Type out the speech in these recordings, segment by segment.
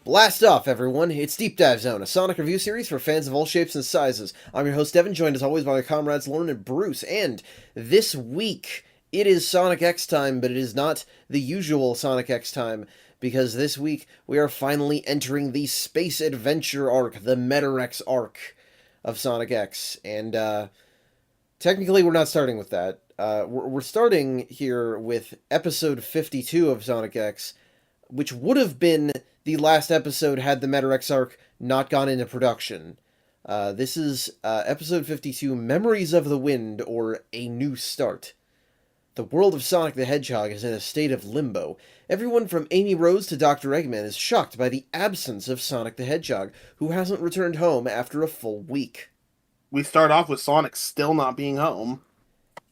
Blast off, everyone! It's Deep Dive Zone, a Sonic review series for fans of all shapes and sizes. I'm your host, Devin, joined as always by my comrades Lauren and Bruce, and this week it is Sonic X time, but it is not the usual Sonic X time, because this week we are finally entering the space adventure arc, the METAREX arc of Sonic X, and technically we're not starting with that. We're starting here with episode 52 of Sonic X, which would have been the last episode had the METAREX arc not gone into production. This is episode 52, Memories of the Wind, or A New Start. The world of Sonic the Hedgehog is in a state of limbo. Everyone from Amy Rose to Dr. Eggman is shocked by the absence of Sonic the Hedgehog, who hasn't returned home after a full week. We start off with Sonic still not being home.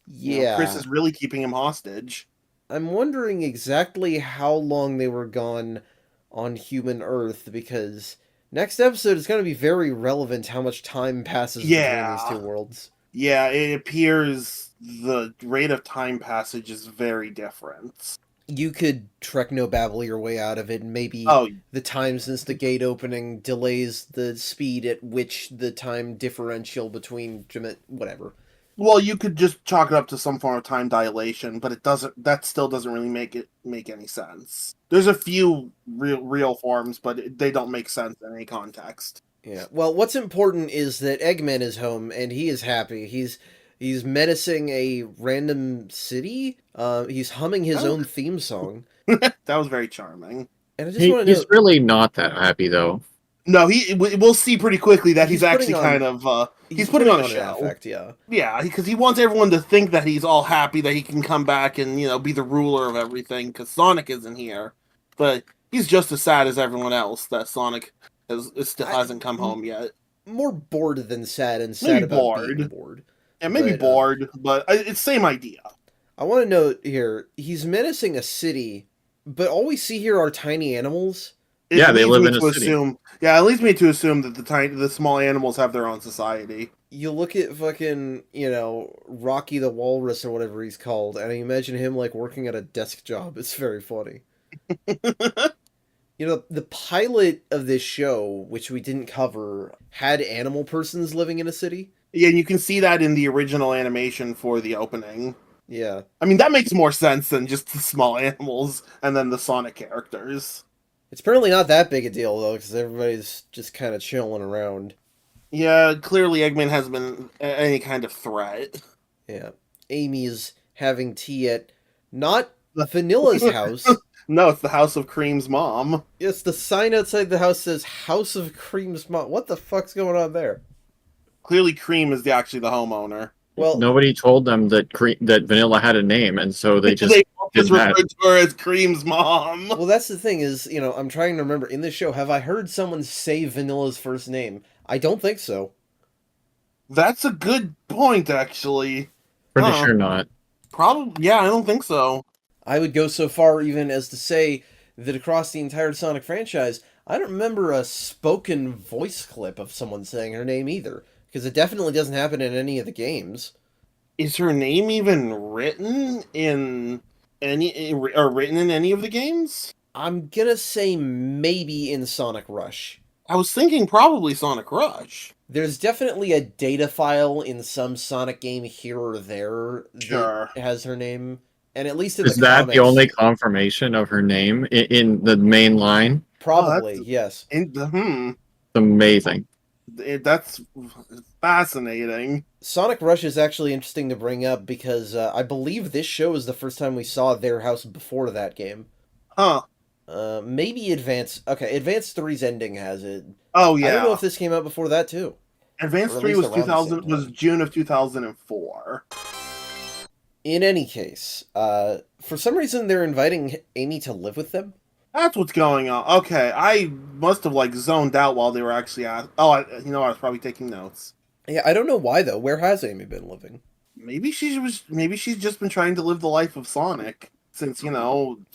Yeah. Chris is really keeping him hostage. I'm wondering exactly how long they were gone on human Earth, because next episode is going to be very relevant how much time passes between these two worlds. Yeah, it appears the rate of time passage is very different. You could Treknobabble your way out of it, and maybe the time since the gate opening delays the speed at which the time differential between whatever. Well, you could just chalk it up to some form of time dilation, but it doesn't. That still doesn't really make any sense. There's a few real forms, but they don't make sense in any context. Yeah. Well, what's important is that Eggman is home and he is happy. He's menacing a random city. He's humming his own theme song. That was very charming. And I just want to know, he's really not that happy though. No, we'll see pretty quickly that he's actually kind of he's putting on a show. Effect, yeah. Yeah, because he wants everyone to think that he's all happy that he can come back and be the ruler of everything because Sonic isn't here, but he's just as sad as everyone else that Sonic still hasn't come home yet. More bored than sad, and sad about being bored. Yeah, maybe bored, but it's same idea. I want to note here, he's menacing a city, but all we see here are tiny animals. They live in a city. Yeah, it leads me to assume that the small animals have their own society. You look at fucking, Rocky the Walrus or whatever he's called, and you imagine him, working at a desk job. It's very funny. The pilot of this show, which we didn't cover, had animal persons living in a city. Yeah, and you can see that in the original animation for the opening. Yeah. I mean, that makes more sense than just the small animals and then the Sonic characters. It's apparently not that big a deal, though, because everybody's just kind of chilling around. Yeah, clearly Eggman hasn't been any kind of threat. Yeah. Amy's having tea at not Vanilla's house. No, it's the House of Cream's mom. Yes, the sign outside the house says House of Cream's mom. What the fuck's going on there? Clearly Cream is actually the homeowner. Well, nobody told them that Vanilla had a name, and so they just referred to her as Cream's mom. Well, that's the thing is, I'm trying to remember in this show, have I heard someone say Vanilla's first name? I don't think so. That's a good point, actually. Pretty sure not. Probably, yeah, I don't think so. I would go so far even as to say that across the entire Sonic franchise, I don't remember a spoken voice clip of someone saying her name either, because it definitely doesn't happen in any of the games. Is her name even written in any of the games? I'm gonna say maybe in Sonic Rush. I was thinking probably Sonic Rush. There's definitely a data file in some Sonic game here or there that has her name. And at least in Is that the only confirmation of her name in the main line? Probably, yes. Amazing. That's fascinating. Sonic Rush is actually interesting to bring up because I believe this show is the first time we saw their house before that game. Huh. Maybe Advance 3's ending has it. Oh, yeah. I don't know if this came out before that, too. Advance 3 was June of 2004. In any case, for some reason they're inviting Amy to live with them. That's what's going on. Okay, I must have zoned out while they were actually at. Oh, I was probably taking notes. Yeah, I don't know why though. Where has Amy been living? Maybe she's just been trying to live the life of Sonic since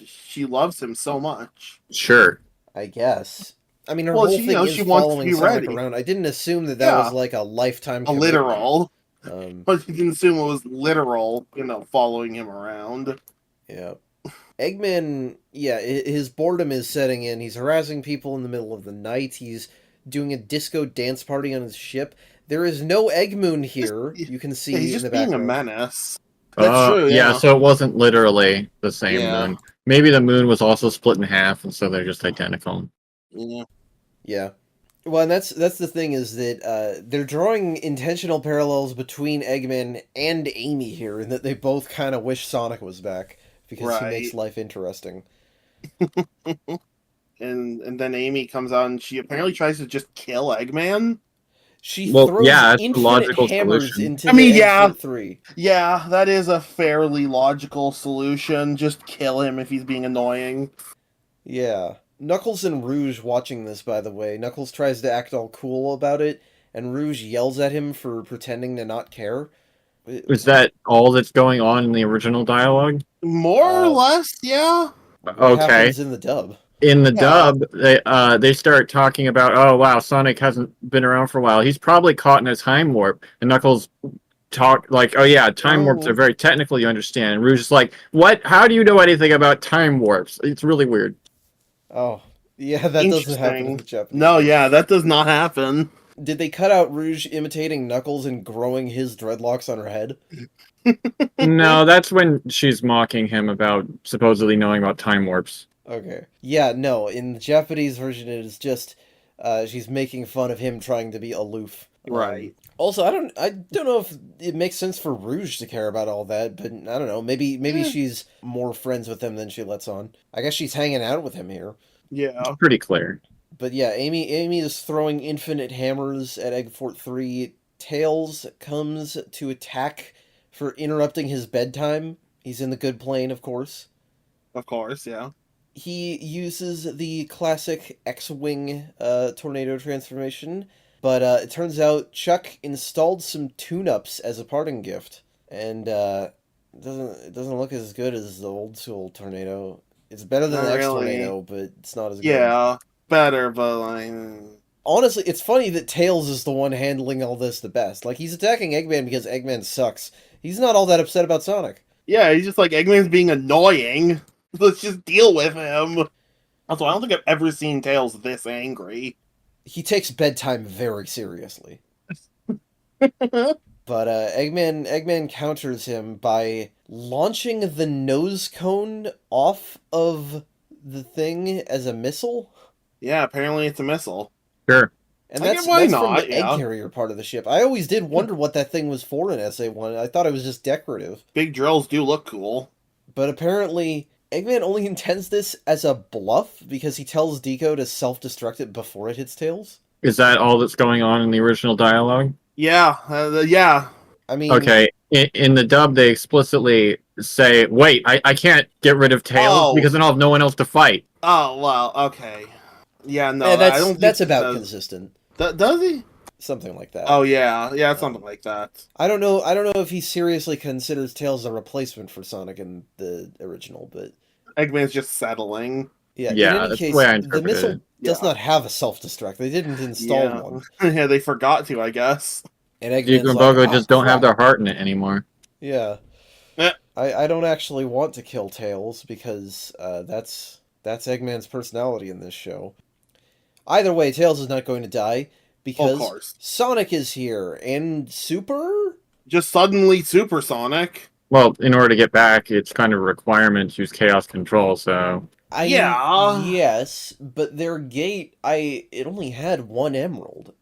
she loves him so much. Sure, I guess. I mean, her whole thing is following Sonic around. I didn't assume that was like a lifetime commitment. Literal. But you didn't assume it was literal, following him around. Yeah. Eggman, yeah, his boredom is setting in. He's harassing people in the middle of the night. He's doing a disco dance party on his ship. There is no Eggmoon Just, here. You can yeah, he's see in the just being a background. menace. That's true, Yeah, yeah. so it wasn't literally the same Yeah. moon. Maybe the moon was also split in half, and so they're just identical. Yeah. Yeah. Well, and that's the thing is that they're drawing intentional parallels between Eggman and Amy here, in that they both kind of wish Sonic was back because he makes Right. life interesting. And then Amy comes out and she apparently tries to just kill Eggman. She Well, throws yeah, it's the infinite logical hammers solution. into I the mean, Egg yeah. Fort 3. Yeah, that is a fairly logical solution. Just kill him if he's being annoying. Yeah. Knuckles and Rouge watching this, by the way. Knuckles tries to act all cool about it, and Rouge yells at him for pretending to not care. Is that all that's going on in the original dialogue? More or Uh, less, yeah. what Okay. happens in the dub? In the Yeah. dub, they start talking about, oh wow, Sonic hasn't been around for a while. He's probably caught in a time warp. And Knuckles talk like, oh yeah, time warps are Oh, very technical, you understand. And Rouge is like, what? How do you know anything about time warps? It's really weird. Oh, yeah, that doesn't happen in interesting. the Japanese No, version. yeah, that does not happen. Did they cut out Rouge imitating Knuckles and growing his dreadlocks on her head? No, that's when she's mocking him about supposedly knowing about time warps. Okay. Yeah, no, in the Japanese version it is just she's making fun of him trying to be aloof. Right. Also, I don't know if it makes sense for Rouge to care about all that, but I don't know. Maybe Eh, she's more friends with him than she lets on. I guess she's hanging out with him here. yeah. Pretty clear. But yeah, Amy is throwing infinite hammers at Egg Fort 3. Tails comes to attack for interrupting his bedtime. He's in the good plane, of course. Of course, yeah. He uses the classic X-Wing tornado transformation, but it turns out Chuck installed some tune-ups as a parting gift, and it doesn't look as good as the old school tornado. It's better than Not the X really. tornado, but it's not as good. Yeah, better, but like, Honestly, it's funny that Tails is the one handling all this the best. Like, he's attacking Eggman because Eggman sucks. He's not all that upset about Sonic. yeah, he's just like Eggman's being annoying. Let's just deal with him. Also, I don't think I've ever seen Tails this angry. He takes bedtime very seriously. But Eggman counters him by launching the nose cone off of the thing as a missile. Yeah, apparently it's a missile. Sure. And I that's get why that's not, from the yeah. egg carrier part of the ship. I always did wonder what that thing was for in SA1. I thought it was just decorative. Big drills do look cool. But apparently, Eggman only intends this as a bluff because he tells Deco to self-destruct it before it hits Tails. Is that all that's going on in the original dialogue? Yeah, yeah. I mean, Okay. In the dub, they explicitly say, wait, I can't get rid of Tails Oh. because then I'll have no one else to fight. Oh, well, okay. Yeah, no, I that's don't think that's he about says- consistent. Does he? Something like that. Oh, yeah, something like that. I don't know if he seriously considers Tails a replacement for Sonic in the original, but Eggman's just settling. yeah. Yeah, in any that's the case, way I the interpreted missile it. does Yeah. not have a self-destruct. They didn't install Yeah. one. Yeah, they forgot to, I guess. And Deco Eggman's and like, Bogo "Ah, just don't have crap." their heart in it anymore. Yeah. Eh. I don't actually want to kill Tails because that's Eggman's personality in this show. Either way, Tails is not going to die because Of course. Sonic is here and Super. Just suddenly supersonic. Well, in order to get back, it's kind of a requirement to use Chaos Control, so... Yeah. Yes, but their gate, it only had one emerald.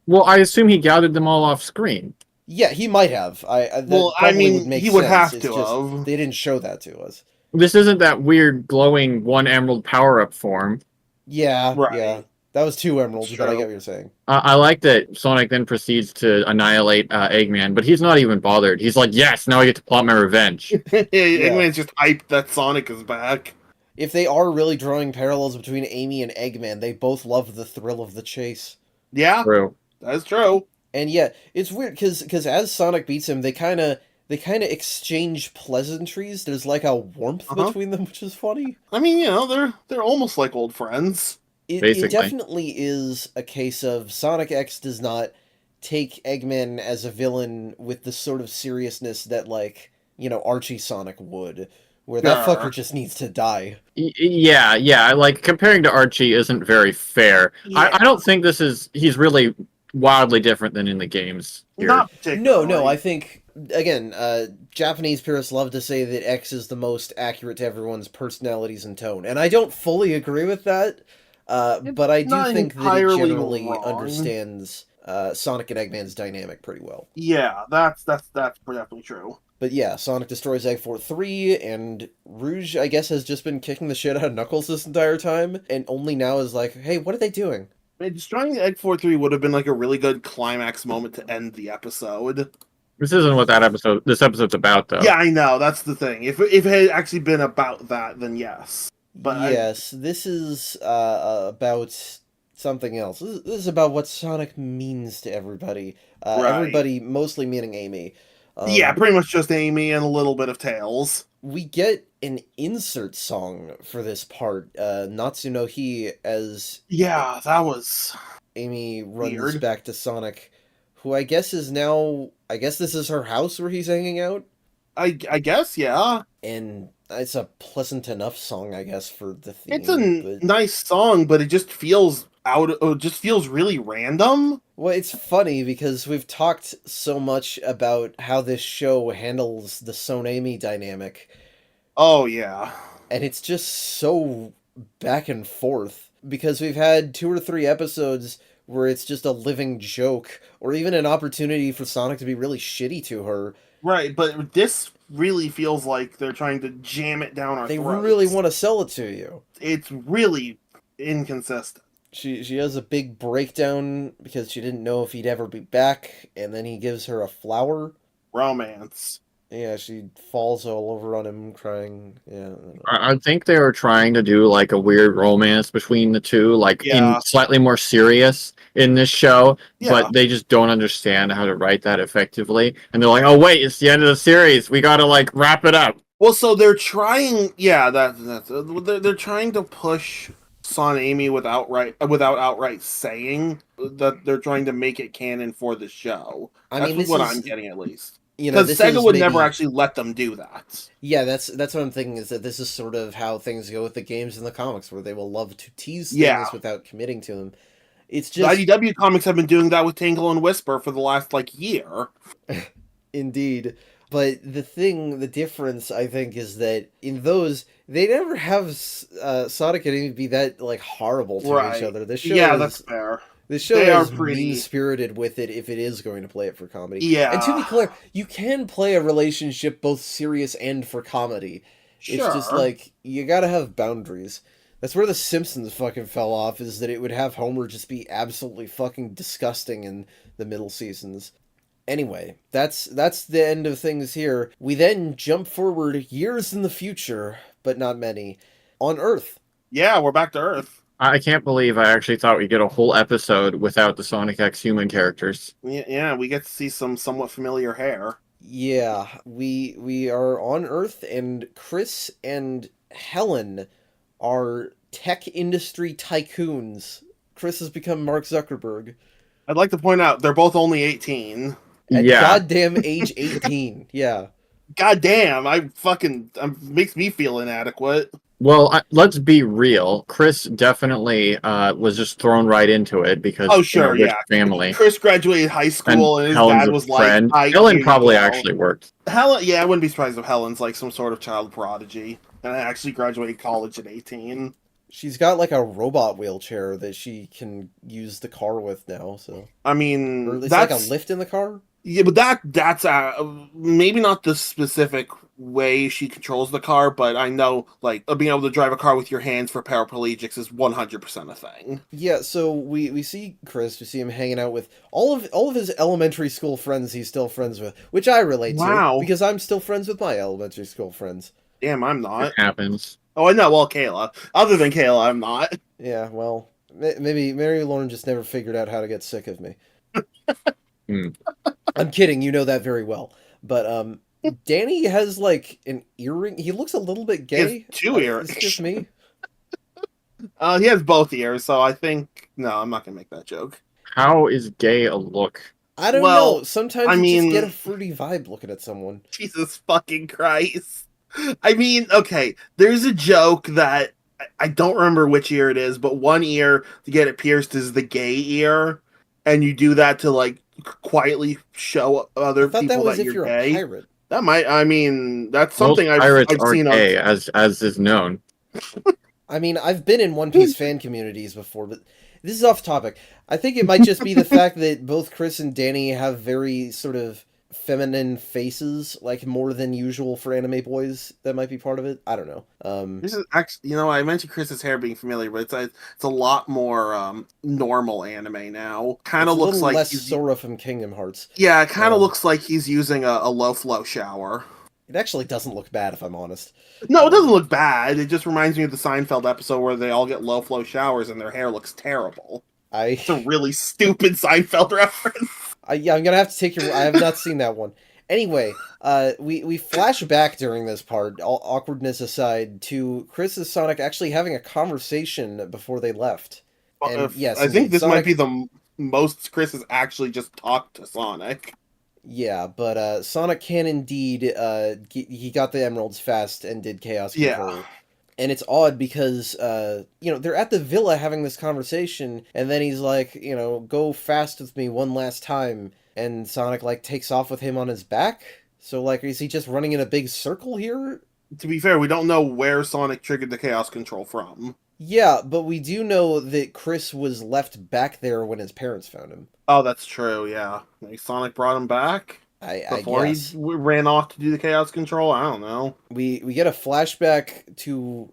Well, I assume he gathered them all off screen. Yeah, he might have. That Well, I probably mean, would make he would sense. have It's to just have. they didn't show that to us. This isn't that weird glowing one emerald power-up form. Yeah, Right. yeah. That was two emeralds, It's but I true. get what you're saying. I like that Sonic then proceeds to annihilate Eggman, but he's not even bothered. He's like, yes, now I get to plot my revenge. Eggman's just hyped that Sonic is back. If they are really drawing parallels between Amy and Eggman, they both love the thrill of the chase. Yeah, True. that's true. And yeah, it's weird because as Sonic beats him, they kind of exchange pleasantries. There's like a warmth Uh-huh. between them, which is funny. I mean, they're almost like old friends. It Basically. definitely is a case of Sonic X does not take Eggman as a villain with the sort of seriousness that, like, Archie Sonic would, where that Sure. fucker just needs to die. Yeah. Like comparing to Archie isn't very fair. Yeah. I don't think he's really wildly different than in the games here. Not particularly. No, I think again, Japanese purists love to say that X is the most accurate to everyone's personalities and tone, and I don't fully agree with that. But I do not think that it entirely generally wrong. understands Sonic and Eggman's dynamic pretty well. Yeah, that's definitely true. But yeah, Sonic destroys Egg Fort 3, and Rouge, I guess, has just been kicking the shit out of Knuckles this entire time, and only now is like, hey, what are they doing? Man, destroying the Egg 4-3 would have been like a really good climax moment to end the episode. This isn't what this episode's about, though. Yeah, I know, that's the thing. If it had actually been about that, then yes. But yes, this is about something else. This is about what Sonic means to everybody. Right. Everybody, mostly meaning Amy. Yeah, pretty much just Amy and a little bit of Tails. We get an insert song for this part, Natsu no Hi, as Yeah, that was Amy runs weird. back to Sonic, who I guess is now... I guess this is her house where he's hanging out? I guess, yeah. And it's a pleasant enough song, I guess, for the theme. It's a but... nice song, but it just feels really random. Well, it's funny because we've talked so much about how this show handles the Son-Amy dynamic. Oh, yeah. And it's just so back and forth. Because we've had 2 or 3 episodes where it's just a living joke, or even an opportunity for Sonic to be really shitty to her. Right, but this really feels like they're trying to jam it down our They throats. really want to sell it to you. It's really inconsistent. She has a big breakdown because she didn't know if he'd ever be back, and then he gives her a flower. Romance. Yeah, she falls all over on him crying. Yeah. I think they were trying to do like a weird romance between the two, like in slightly more serious in this show, but they just don't understand how to write that effectively. And they're like, "Oh wait, it's the end of the series. We got to like wrap it up." Well, so they're trying. Yeah, they're trying to push Son-Amy without outright saying that they're trying to make it canon for the show. That's what I'm getting at least. Because SEGA would never actually let them do that. Yeah, that's what I'm thinking, is that this is sort of how things go with the games and the comics, where they will love to tease things without committing to them. It's just... The IDW comics have been doing that with Tangle and Whisper for the last, year. Indeed. But the difference, I think, is that in those, they never have Sonic and Amy be that, horrible to each other. This show that's fair. This show is mean-spirited with it if it is going to play it for comedy. Yeah. And to be clear, you can play a relationship both serious and for comedy. Sure. It's just, you gotta have boundaries. That's where The Simpsons fucking fell off, is that it would have Homer just be absolutely fucking disgusting in the middle seasons. Anyway, that's the end of things here. We then jump forward years in the future, but not many, on Earth. Yeah, we're back to Earth. I can't believe I actually thought we'd get a whole episode without the Sonic X human characters. Yeah, we get to see some somewhat familiar hair. Yeah, we are on Earth, and Chris and Helen are tech industry tycoons. Chris has become Mark Zuckerberg. I'd like to point out, they're both only 18. At goddamn age 18, yeah. Goddamn, makes me feel inadequate. Well, let's be real. Chris definitely was just thrown right into it because family. Chris graduated high school and his dad was friend. Helen probably actually worked. Helen, yeah, I wouldn't be surprised if Helen's some sort of child prodigy and actually graduated college at 18. She's got a robot wheelchair that she can use the car with now. So I mean, or is that's a lift in the car. Yeah, but that's maybe not the specific way she controls the car, but I know being able to drive a car with your hands for paraplegics is 100% a thing. Yeah, so we see Chris, we see him hanging out with all of his elementary school friends he's still friends with, which I relate to because I'm still friends with my elementary school friends. Damn, I'm not. It happens. Oh, I know. Well, Kayla. Other than Kayla, I'm not. Yeah, well, maybe Mary Lauren just never figured out how to get sick of me. I'm kidding, you know that very well. But Danny has an earring. He looks a little bit gay. He has 2 ears. It's just me. He has both ears, so I think I'm not gonna make that joke. How is gay a look? I don't know. Sometimes you just get a fruity vibe looking at someone. Jesus fucking Christ. I mean, okay, there's a joke that I don't remember which ear it is, but one ear to get it pierced is the gay ear, and you do that to like quietly show I other thought that people was that if you're you're a gay. pirate. That might, I mean, that's Most something pirates I've are seen on. gay, as is known. I mean, I've been in One Piece fan communities before, but this is off topic. I think it might just be the fact that both Chris and Danny have very sort of feminine faces, like more than usual for anime boys. That might be part of it. I don't know. This is actually, I mentioned Chris's hair being familiar, but it's a lot more normal anime now. Kind It's of a looks little like less he's, Sora from Kingdom Hearts. yeah, it kind of Um, looks like he's using a low flow shower. It actually doesn't look bad, if I'm honest. No, it doesn't look bad. It just reminds me of the Seinfeld episode where they all get low flow showers and their hair looks terrible. It's a I, really stupid Seinfeld reference. yeah, I'm gonna have to take your. I have not seen that one. Anyway, we flash back during this part, all awkwardness aside, to Chris and Sonic actually having a conversation before they left. And yes, I think indeed, this might Sonic. be the most Chris has actually just talked to Sonic. Yeah, but Sonic can indeed. He got the emeralds fast and did chaos Yeah. control. And it's odd because, they're at the villa having this conversation, and then he's like, go fast with me one last time. And Sonic, like, takes off with him on his back. So, like, is he just running in a big circle here? To be fair, we don't know where Sonic triggered the chaos control from. Yeah, but we do know that Chris was left back there when his parents found him. Oh, that's true, yeah. Maybe Sonic brought him back I before he guess. ran off to do the chaos control? I don't know. We get a flashback to.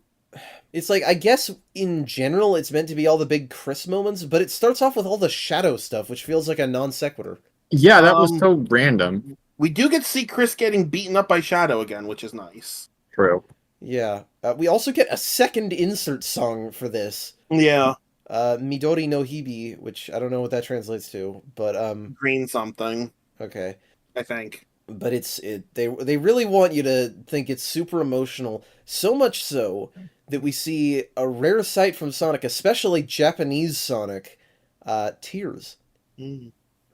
It's like, I guess in general it's meant to be all the big Chris moments, but it starts off with all the Shadow stuff, which feels like a non sequitur. Yeah, that was so random. We do get to see Chris getting beaten up by Shadow again, which is nice. True. Yeah. We also get a second insert song for this. Yeah. Midori no Hibi, which I don't know what that translates to, but Green something, okay. I think. But they really want you to think it's super emotional, so much so that we see a rare sight from Sonic, especially Japanese Sonic, tears. Mm.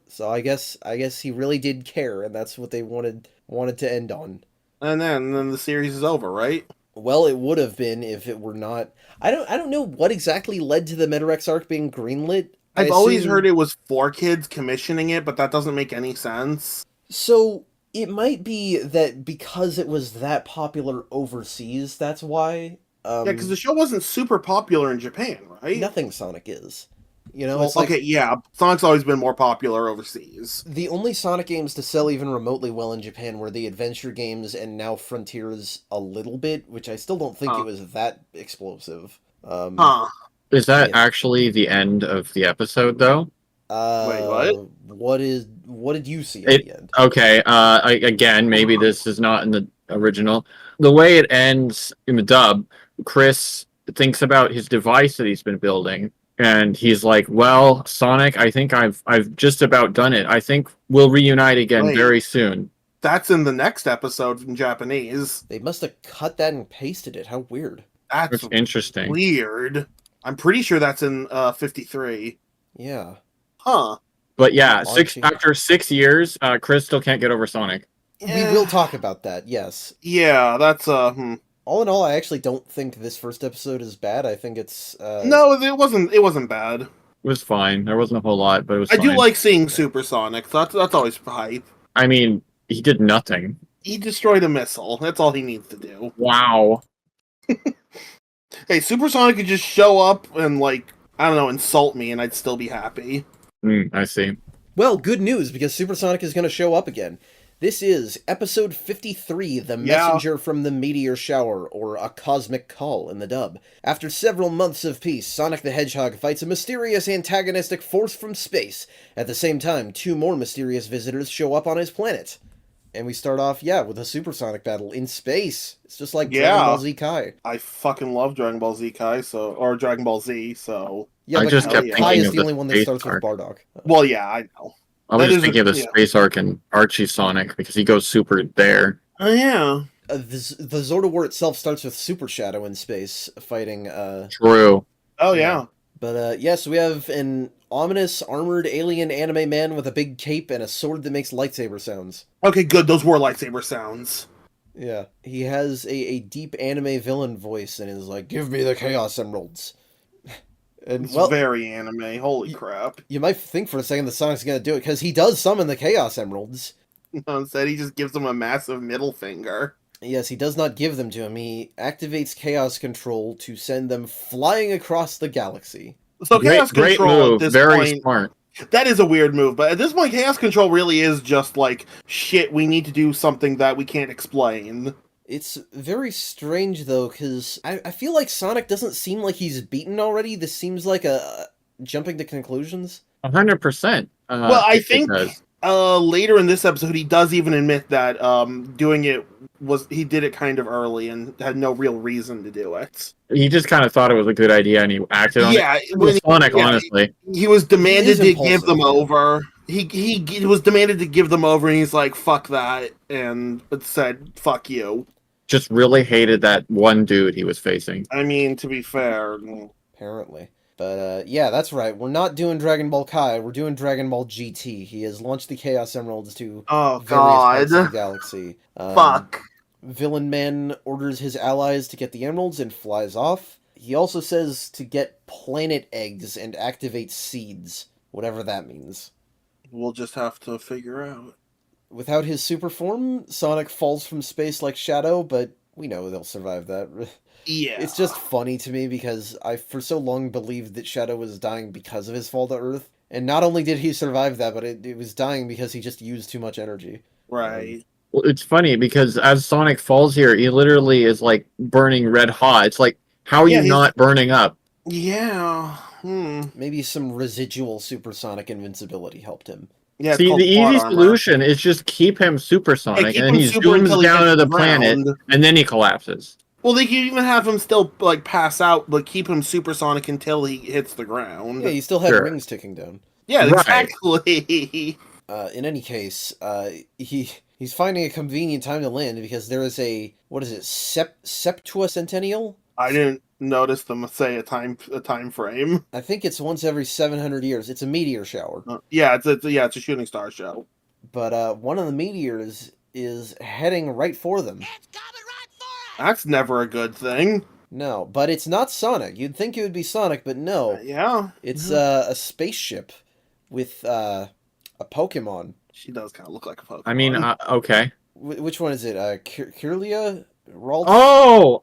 So I guess he really did care, and that's what they wanted to end on. And then the series is over, right? Well, it would have been if it were not. I don't know what exactly led to the METAREX arc being greenlit. I've always heard it was 4Kids commissioning it, but that doesn't make any sense. So it might be that because it was that popular overseas, that's why. Yeah, because the show wasn't super popular in Japan, right? Nothing Sonic is. Well, it's like okay, yeah. Sonic's always been more popular overseas. the only Sonic games to sell even remotely well in Japan were the adventure games and now Frontiers a little bit, which I still don't think it was that explosive. Is that yeah. actually the end of the episode, though? Wait, what? What did you see at the end? Okay, again, maybe this is not in the original. The way it ends in the dub, Chris thinks about his device that he's been building, and he's like, well, Sonic, I think I've just about done it. I think we'll reunite again very soon. That's in the next episode in Japanese. They must have cut that and pasted it. How weird. That's interesting. Weird. I'm pretty sure that's in 53. Yeah. Huh. But yeah, after 6 years, Chris still can't get over Sonic. We will talk about that, yes. Yeah, that's All in all, I actually don't think this first episode is bad. I think it's No, it wasn't bad. It was fine. There wasn't a whole lot, but it was I fine. do like seeing Super Sonic. That's always hype. I mean, he did nothing. He destroyed a missile. That's all he needs to do. Wow. Hey, Super Sonic could just show up and, like, I don't know, insult me, and I'd still be happy. I see. Well, good news, because Supersonic is going to show up again. This is episode 53, The Messenger from the Meteor Shower, or A Cosmic Call in the dub. After several months of peace, Sonic the Hedgehog fights a mysterious antagonistic force from space. At the same time, two more mysterious visitors show up on his planet. And we start off, with a Supersonic battle in space. It's just like Dragon Ball Z Kai. I fucking love Dragon Ball Z Kai, or Dragon Ball Z, so... Yeah, I but just kept Kai thinking is of the only one that space starts arc. with Bardock. Well, yeah, I know. I was That just is thinking of the yeah. space arc and Archie Sonic, because he goes super there. Oh, yeah. The Zord of War itself starts with Super Shadow in space, fighting... True. Oh, yeah. But, so we have an ominous, armored alien anime man with a big cape and a sword that makes lightsaber sounds. Okay, good. Those were lightsaber sounds. Yeah, he has a deep anime villain voice and is like, "Give me the Chaos Emeralds." And It's well, very anime. Holy crap! you might think for a second that Sonic's gonna do it because he does summon the Chaos Emeralds. Instead, he just gives him a massive middle finger. Yes, he does not give them to him. He activates Chaos Control to send them flying across the galaxy. So Chaos Great Control move. at this Very point, smart. that is a weird move, but at this point, Chaos Control really is just like, shit, we need to do something that we can't explain. It's very strange though, because I feel like Sonic doesn't seem like he's beaten already. This seems like a jumping to conclusions. 100%. Well, I it think does. later in this episode, he does even admit that doing it he did it kind of early and had no real reason to do it. He just kind of thought it was a good idea and he acted on Yeah, it. With Sonic, honestly. he was demanded to impulsive, give them yeah. over. He was demanded to give them over, and he's like, "Fuck that," and it said, "Fuck you." Just really hated that one dude he was facing. I mean, to be fair, Apparently. But yeah, that's right. We're not doing Dragon Ball Kai. We're doing Dragon Ball GT. He has launched the Chaos Emeralds to oh various god, parts of the galaxy. fuck. Villain Man orders his allies to get the emeralds and flies off. He also says to get planet eggs and activate seeds, whatever that means. We'll just have to figure out. Without his super form, Sonic falls from space like Shadow, but we know they'll survive that. Yeah, It's just funny to me because I for so long believed that Shadow was dying because of his fall to Earth. And not only did he survive that, but it was dying because he just used too much energy. right. Well, it's funny because as Sonic falls here, he literally is like burning red hot. It's like, how are Yeah, you not burning up? Yeah. Maybe some residual supersonic invincibility helped him. Yeah. See, the easy solution is just keep him supersonic, keep and then him he super until zooms he down hits to the the planet, ground. and then he collapses. Well, they can even have him still like pass out, but keep him supersonic until he hits the ground. Yeah, he still had Sure. rings ticking down. Yeah, Right. exactly. In any case, he's finding a convenient time to land because there is a Septuacentennial? I didn't notice them say a time frame. I think it's once every 700 years. It's a meteor shower. Yeah, it's a shooting star show. But one of the meteors is heading right for them. That's never a good thing. No, but it's not Sonic. You'd think it would be Sonic, but no. Yeah, It's a spaceship with a Pokemon. she does kind of look like a Pokemon. I mean, okay. Which one is it? Kirlia? Ralts?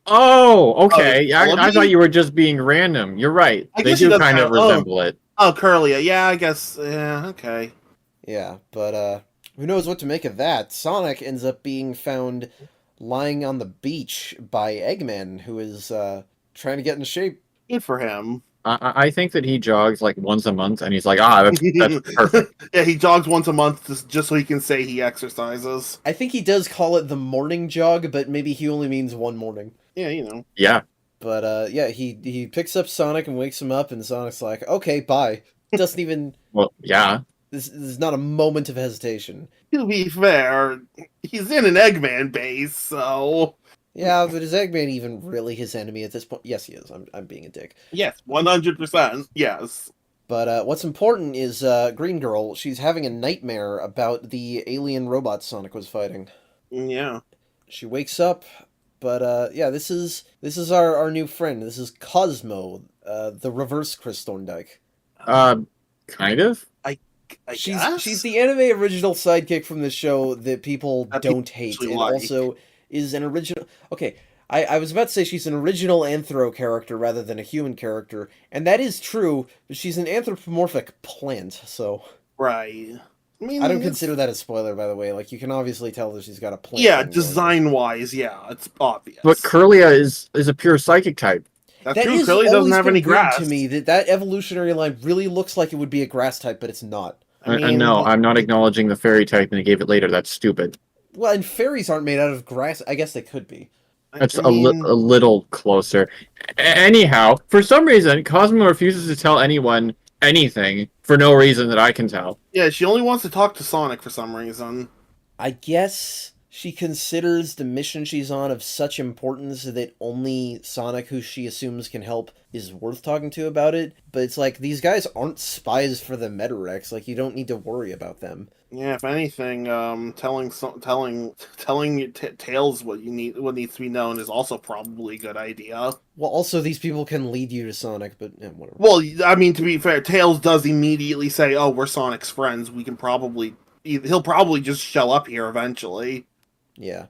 Okay. I thought you were just being random. You're right. I They guess he do does kind of kinda- resemble it. Oh, Curlia. Yeah, I guess. Yeah, okay. Yeah, but who knows what to make of that? Sonic ends up being found lying on the beach by Eggman, who is trying to get in shape. Good for him. I think that he jogs like once a month, and he's like, that's perfect. Yeah, he jogs once a month just so he can say he exercises. I think he does call it the morning jog, but maybe he only means one morning. Yeah, you know. Yeah. But yeah, he picks up Sonic and wakes him up, and Sonic's like, "Okay, bye." Doesn't even. Well, yeah. This is not a moment of hesitation. To be fair, he's in an Eggman base, so Yeah, but is Eggman even really his enemy at this point? Yes, he is. I'm being a dick. yes, 100%. Yes. But what's important is Green Girl. She's having a nightmare about the alien robot Sonic was fighting. Yeah. She wakes up, but yeah, this is our new friend. This is Cosmo, the reverse Chris Thorndike. Kind of. I guess? She's the anime original sidekick from the show that people That don't hate, actually and like. also is an original. Okay, I was about to say she's an original anthro character rather than a human character, and that is true. But she's an anthropomorphic plant, so Right. I mean, I don't it's- consider that a spoiler. By the way, like you can obviously tell that she's got a plant. Yeah, thing going on. design-wise, yeah, it's obvious. But Curlia is a pure psychic type. That's That true. is Curly doesn't always have been any weird grass. to me. That evolutionary line really looks like it would be a grass type, but it's not. No, I'm not acknowledging the fairy type, and they gave it later. That's stupid. Well, and fairies aren't made out of grass. I guess they could be. That's a little closer. Anyhow, for some reason, Cosmo refuses to tell anyone anything for no reason that I can tell. Yeah, she only wants to talk to Sonic for some reason. I guess she considers the mission she's on of such importance that only Sonic, who she assumes can help, is worth talking to about it. But it's like, these guys aren't spies for the METAREX. Like, you don't need to worry about them. Yeah, if anything, telling Tails what needs to be known is also probably a good idea. Well, also, these people can lead you to Sonic, but whatever. Well, I mean, to be fair, Tails does immediately say, "Oh, we're Sonic's friends. We can probably." He'll probably just show up here eventually. Yeah.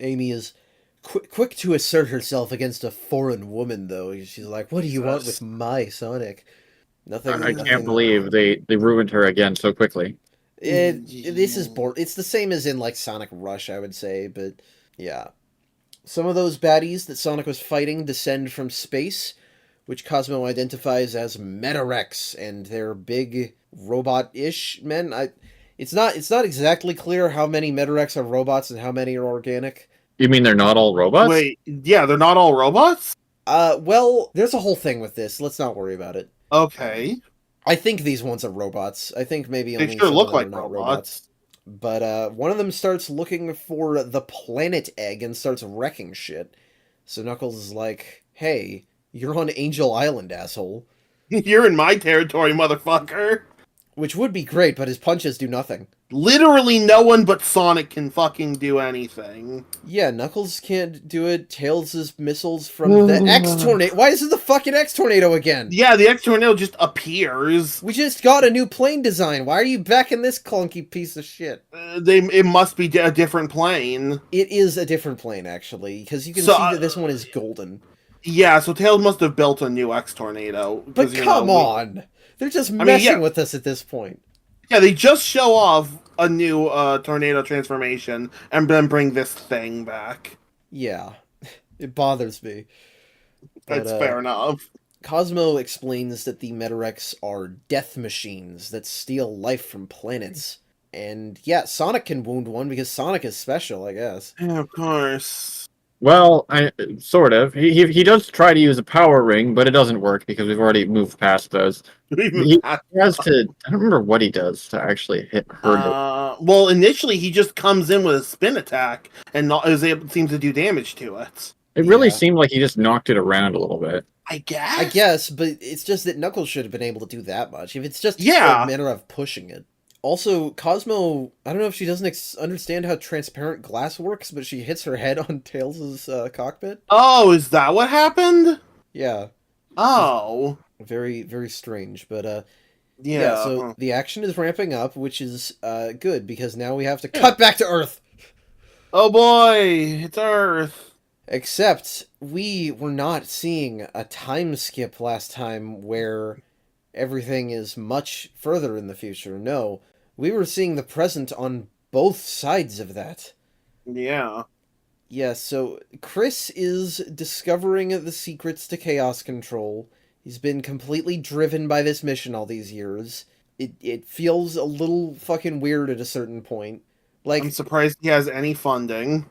Amy is quick to assert herself against a foreign woman, though. She's like, "What do you want with my Sonic?" Nothing. I can't believe they ruined her again so quickly. This is it's the same as in like Sonic Rush, I would say, but yeah. Some of those baddies that Sonic was fighting descend from space, which Cosmo identifies as METAREX, and they're big robot-ish men. It's not exactly clear how many METAREX are robots and how many are organic. You mean they're not all robots? Wait, yeah, they're not all robots? Well, there's a whole thing with this. Let's not worry about it. Okay. I think these ones are robots. I think maybe They only sure some look of them like are not robots. But one of them starts looking for the planet egg and starts wrecking shit. So Knuckles is like, "Hey, you're on Angel Island, asshole." You're in my territory, motherfucker. Which would be great, but his punches do nothing. Literally no one but Sonic can fucking do anything. Yeah, Knuckles can't do it. Tails' missiles from the X-Tornado. Why is it the fucking X-Tornado again? Yeah, the X-Tornado just appears. We just got a new plane design. Why are you back in this clunky piece of shit? It must be a different plane. It is a different plane, actually, because you can So, see that this one is golden. Yeah, so Tails must have built a new X-Tornado. But come on! They're just messing with us at this point. Yeah, they just show off a new tornado transformation and then bring this thing back. Yeah, it bothers me. That's fair enough. Cosmo explains that the METAREX are death machines that steal life from planets. And yeah, Sonic can wound one because Sonic is special, I guess. Yeah, of course. Well, sort of. He does try to use a power ring, but it doesn't work because we've already moved past those. He has to. I don't remember what he does to actually hurt it. Well, initially he just comes in with a spin attack and seems to do damage to it. It really seemed like he just knocked it around a little bit. I guess, but it's just that Knuckles should have been able to do that much. If it's just a matter of pushing it. Also, Cosmo, I don't know if she doesn't understand how transparent glass works, but she hits her head on Tails' cockpit. Oh, is that what happened? Yeah. Oh. Very, very strange, but yeah. So the action is ramping up, which is good, because now we have to cut back to Earth! Oh boy, it's Earth. Except, we were not seeing a time skip last time where everything is much further in the future. No. We were seeing the present on both sides of that. Yeah. Yeah, so Chris is discovering the secrets to chaos control. He's been completely driven by this mission all these years. It feels a little fucking weird at a certain point. Like, I'm surprised he has any funding.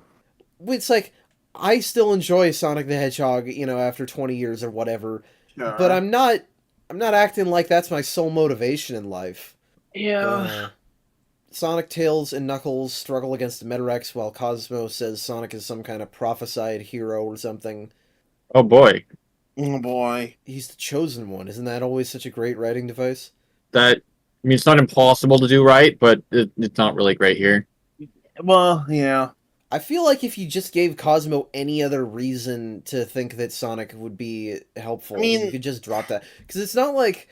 It's like, I still enjoy Sonic the Hedgehog, after 20 years or whatever. Sure. But I'm not acting like that's my sole motivation in life. Yeah. Sonic, Tails, and Knuckles struggle against the METAREX while Cosmo says Sonic is some kind of prophesied hero or something. Oh boy. Oh boy. He's the chosen one. Isn't that always such a great writing device? It's not impossible to do right, but it's not really great here. Well, yeah. I feel like if you just gave Cosmo any other reason to think that Sonic would be helpful, you could just drop that. Because it's not like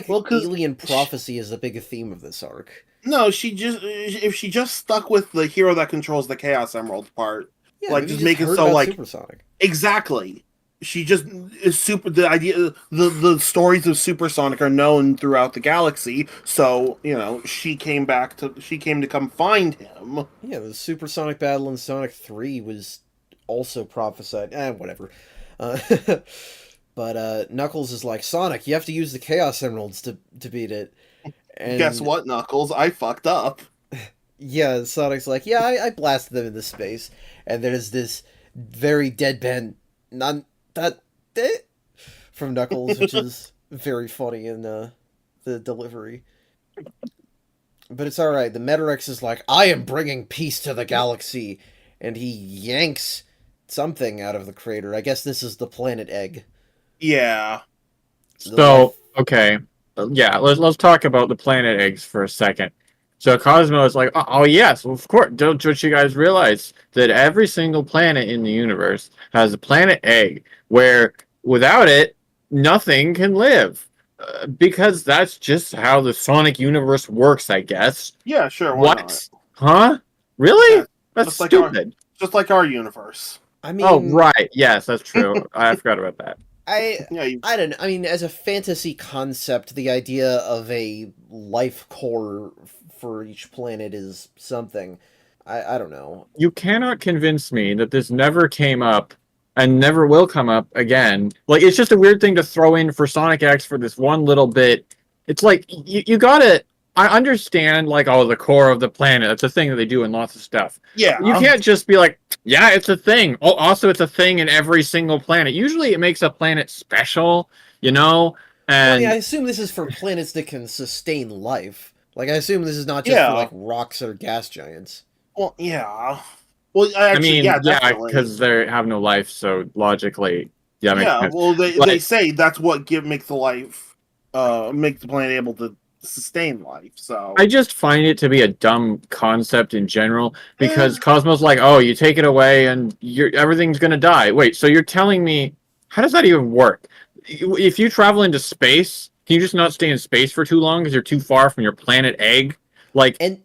alien prophecy is a big theme of this arc. No, if she just stuck with the hero that controls the Chaos Emerald part, just make it so Supersonic. Exactly. She just is super. The idea, the stories of Supersonic are known throughout the galaxy. So she came to come find him. Yeah, the Supersonic battle in Sonic 3 was also prophesied. Whatever. But Knuckles is like, Sonic, you have to use the Chaos Emeralds to beat it. And guess what, Knuckles? I fucked up. Yeah, Sonic's like, yeah, I blasted them into space. And there's this very deadpan, from Knuckles, which is very funny in the delivery. But it's alright. The METAREX is like, I am bringing peace to the galaxy. And he yanks something out of the crater. I guess this is the planet egg. Yeah. So, okay. Yeah, let's talk about the planet eggs for a second. So Cosmo is like, oh yes, well, of course. Don't you guys realize that every single planet in the universe has a planet egg where without it, nothing can live. Because that's just how the Sonic universe works, I guess. Yeah, sure. Why What? not? Huh? Really? Yeah, That's just like stupid. just like our universe. I mean, Oh, right. Yes, that's true. I forgot about that. Yeah, I don't know. I mean, as a fantasy concept, the idea of a life core for each planet is something. I don't know. You cannot convince me that this never came up and never will come up again. Like, it's just a weird thing to throw in for Sonic X for this one little bit. It's like, you gotta. I understand, like, oh, the core of the planet. That's a thing that they do in lots of stuff. yeah. You can't just be like, yeah, it's a thing. Oh, also, it's a thing in every single planet. Usually it makes a planet special, you know? Well, I And mean, I assume this is for planets that can sustain life. Like, I assume this is not just Yeah. for, like, rocks or gas giants. Well, yeah. Well, I actually, mean, yeah, yeah, definitely. because they have no life, so logically, yeah, makes Yeah, sense. well, they But say that's what makes the life, make the planet able to sustain life. So I just find it to be a dumb concept in general because Eh. Cosmo's like, oh, you take it away and everything's gonna die. Wait, so you're telling me how does that even work? If you travel into space, can you just not stay in space for too long because you're too far from your planet egg? Like, And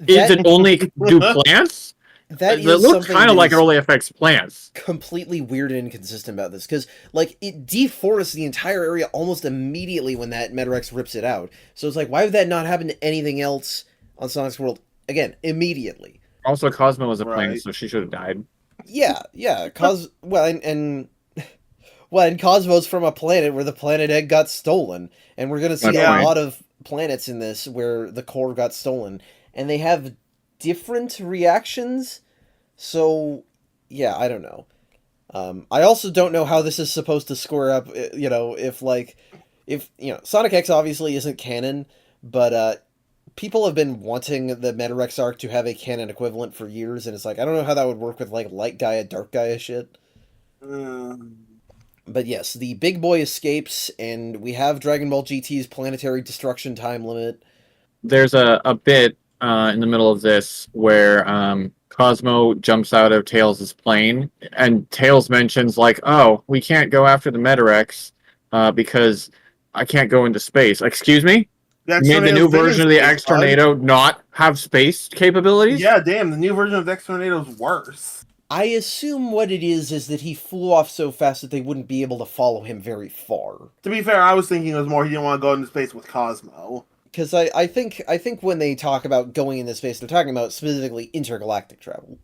is that, it only do plants? that It is looks something kind of that like it is only affects plants. completely weird and inconsistent about this, because, like, it deforests the entire area almost immediately when that METAREX rips it out. So it's like, why would that not happen to anything else on Sonic's World? Again, immediately. Also, Cosmo was a plant, Right. so she should have died. Yeah, and Cosmo's from a planet where the planet egg got stolen, and we're gonna see My a point. lot of planets in this where the core got stolen, and they have different reactions. So, yeah, I don't know. I also don't know how this is supposed to square up. If Sonic X obviously isn't canon, but people have been wanting the METAREX arc to have a canon equivalent for years, and it's like I don't know how that would work with like Light Gaia, Dark Gaia shit. Mm. But yes, the big boy escapes, and we have Dragon Ball GT's planetary destruction time limit. There's a bit in the middle of this where Cosmo jumps out of Tails' plane, and Tails mentions like, "Oh, we can't go after the METAREX because I can't go into space." Excuse me? The You made the new version of the X Tornado not have space capabilities? Yeah, damn, the new version of X Tornado is worse. I assume what it is that he flew off so fast that they wouldn't be able to follow him very far. To be fair, I was thinking it was more he didn't want to go into space with Cosmo. Because I think when they talk about going into space, they're talking about specifically intergalactic travel.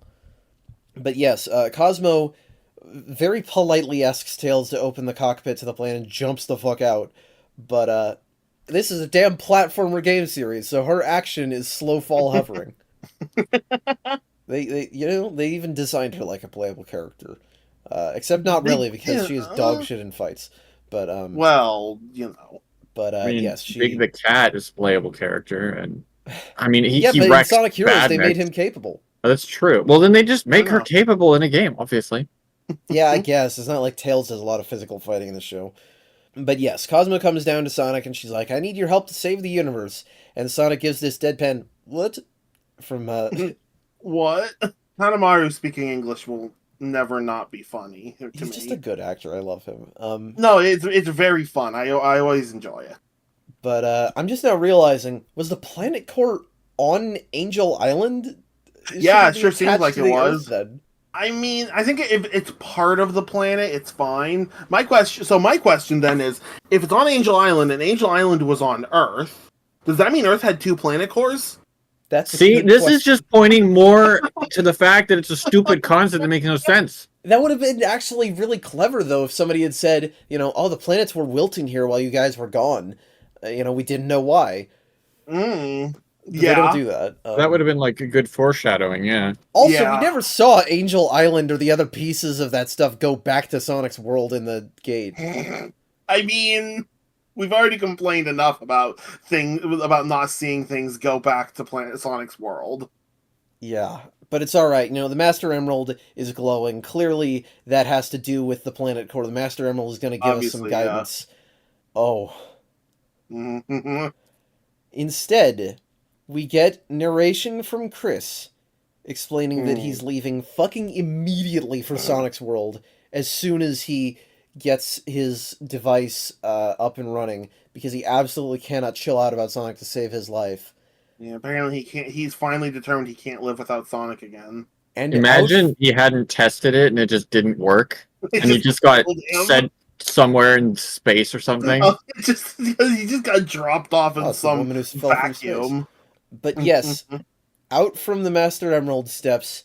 But yes, Cosmo very politely asks Tails to open the cockpit to the plane and jumps the fuck out. But this is a damn platformer game series, so her action is slow fall hovering. They even designed her like a playable character, except not really because she is dog shit in fights. But well, you know. But I mean, yes, she. Big the Cat is a playable character, and I mean, he but in wrecks Sonic Heroes, they Badniks. made him capable. That's true. Well, then they just make I her know. capable in a game, obviously. Yeah, I guess it's not like Tails does a lot of physical fighting in the show. But yes, Cosmo comes down to Sonic and she's like, "I need your help to save the universe." And Sonic gives this deadpan "What?" from What? Hanamaru speaking English will never not be funny to He's me. just a good actor. I love him. No, it's very fun. I always enjoy it. But I'm just now realizing, was the planet core on Angel Island? Yeah, it Should be sure seems attached like to it the was. Earth, then. I mean, I think if it's part of the planet, it's fine. My question then is, if it's on Angel Island and Angel Island was on Earth, does that mean Earth had two planet cores? That's a See, good this question. is just pointing more to the fact that it's a stupid concept that makes no sense. That would have been actually really clever, though, if somebody had said, "Oh, the planets were wilting here while you guys were gone. We didn't know why." Mm. But Yeah. They don't do that. That would have been like a good foreshadowing, yeah. Also, Yeah. we never saw Angel Island or the other pieces of that stuff go back to Sonic's world in the gate. I mean, We've already complained enough about not seeing things go back to Planet Sonic's world. Yeah, but it's alright. The Master Emerald is glowing. Clearly, that has to do with the planet core. The Master Emerald is going to give us some Obviously, yeah. guidance. Oh. Mhm. Instead, we get narration from Chris explaining that he's leaving fucking immediately for Sonic's world as soon as he gets his device up and running, because he absolutely cannot chill out about Sonic to save his life. Yeah, apparently he can't. He's finally determined he can't live without Sonic again. And Imagine he hadn't tested it and it just didn't work, It and he just got killed him. sent somewhere in space or something. He just got dropped off in it's the some woman who fell from space. vacuum. But yes, out from the Master Emerald steps